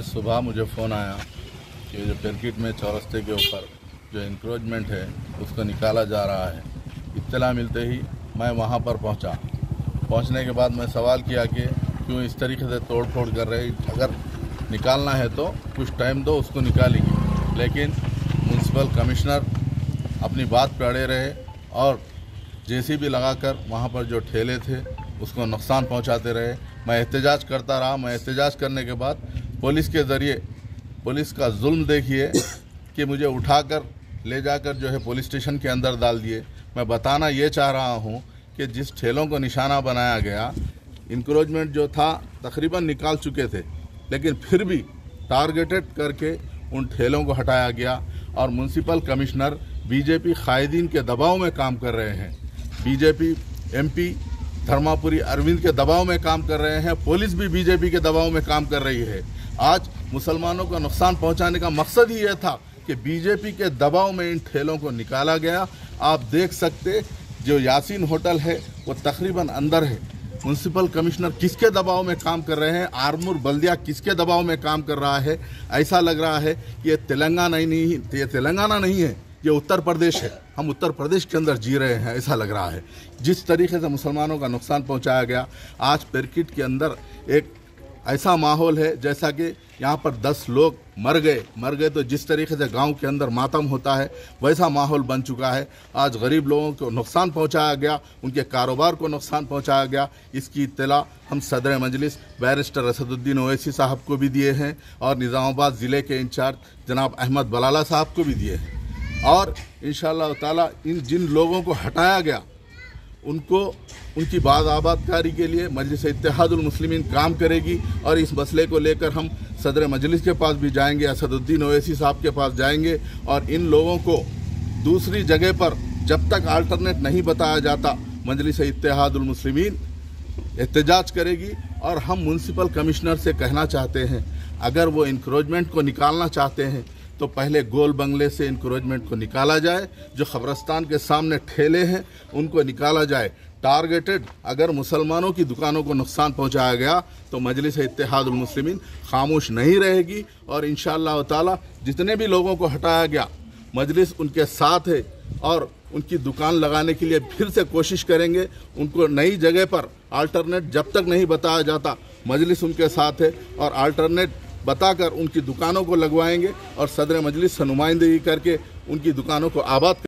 आज सुबह मुझे फ़ोन आया कि जो पेरकिट में चौरस्ते के ऊपर जो इंक्रोचमेंट है उसको निकाला जा रहा है। इत्तला मिलते ही मैं वहां पर पहुंचने के बाद मैं सवाल किया कि क्यों इस तरीके से तोड़ फोड़ कर रहे, अगर निकालना है तो कुछ टाइम दो, उसको निकालेंगे। लेकिन म्यूनसिपल कमिश्नर अपनी बात पे अड़े रहे और जेसीबी लगाकर वहाँ पर जो ठेले थे उसको नुकसान पहुँचाते रहे। मैं एहतजाज करता रहा। मैं एहतजाज करने के बाद पुलिस के ज़रिए, पुलिस का जुल्म देखिए कि मुझे उठाकर ले जाकर जो है पुलिस स्टेशन के अंदर डाल दिए। मैं बताना ये चाह रहा हूँ कि जिस ठेलों को निशाना बनाया गया, इंक्रोचमेंट जो था तकरीबन निकाल चुके थे, लेकिन फिर भी टारगेटेड करके उन ठेलों को हटाया गया और म्यूनसिपल कमिश्नर बीजेपी कायदीन के दबाव में काम कर रहे हैं। बीजेपी एमपी धर्मापुरी अरविंद के दबाव में काम कर रहे हैं। पुलिस भी बीजेपी के दबाव में काम कर रही है। आज मुसलमानों को नुकसान पहुंचाने का मकसद ही यह था कि बीजेपी के दबाव में इन ठेलों को निकाला गया। आप देख सकते, जो यासीन होटल है वो तकरीबन अंदर है। म्यूनसिपल कमिश्नर किसके दबाव में काम कर रहे हैं, आर्मूर बल्दिया किसके दबाव में काम कर रहा है। ऐसा लग रहा है कि ये तेलंगाना नहीं है, ये उत्तर प्रदेश है। हम उत्तर प्रदेश के अंदर जी रहे हैं, ऐसा लग रहा है। जिस तरीके से मुसलमानों का नुकसान पहुंचाया गया, आज पेरकिट के अंदर एक ऐसा माहौल है जैसा कि यहाँ पर 10 लोग मर गए तो जिस तरीके से गांव के अंदर मातम होता है वैसा माहौल बन चुका है। आज गरीब लोगों को नुकसान पहुंचाया गया, उनके कारोबार को नुकसान पहुंचाया गया। इसकी इत्तला हम सदर मजलिस बैरिस्टर असदुद्दीन ओवैसी साहब को भी दिए हैं और निज़ामाबाद ज़िले के इंचार्ज जनाब अहमद बलाला साहब को भी दिए हैं। और इंशाअल्लाह ताला इन जिन लोगों को हटाया गया उनको उनकी बाज़ाबादकारी के लिए मजलिस इत्तेहादुल मुस्लिमीन काम करेगी और इस मसले को लेकर हम सदर मजलिस के पास भी जाएंगे, असदुद्दीन ओवैसी साहब के पास जाएंगे और इन लोगों को दूसरी जगह पर जब तक अल्टरनेट नहीं बताया जाता मजलिस इत्तेहादुल मुस्लिमीन एहतजाज करेगी। और हम म्यूनसिपल कमिश्नर से कहना चाहते हैं, अगर वो इंक्रोचमेंट को निकालना चाहते हैं तो पहले गोल बंगले से इंक्रोचमेंट को निकाला जाए। जो खबरस्तान के सामने ठेले हैं उनको निकाला जाए। टारगेटेड अगर मुसलमानों की दुकानों को नुकसान पहुंचाया गया तो मजलिस इत्तेहादुल मुस्लिमीन खामोश नहीं रहेगी और इंशाअल्लाह ताला जितने भी लोगों को हटाया गया मजलिस उनके साथ है और उनकी दुकान लगाने के लिए फिर से कोशिश करेंगे। उनको नई जगह पर अल्टरनेट जब तक नहीं बताया जाता मजलिस उनके साथ है और अल्टरनेट बताकर उनकी दुकानों को लगवाएंगे और सदर मजलिस से नुमाइंदगी करके उनकी दुकानों को आबाद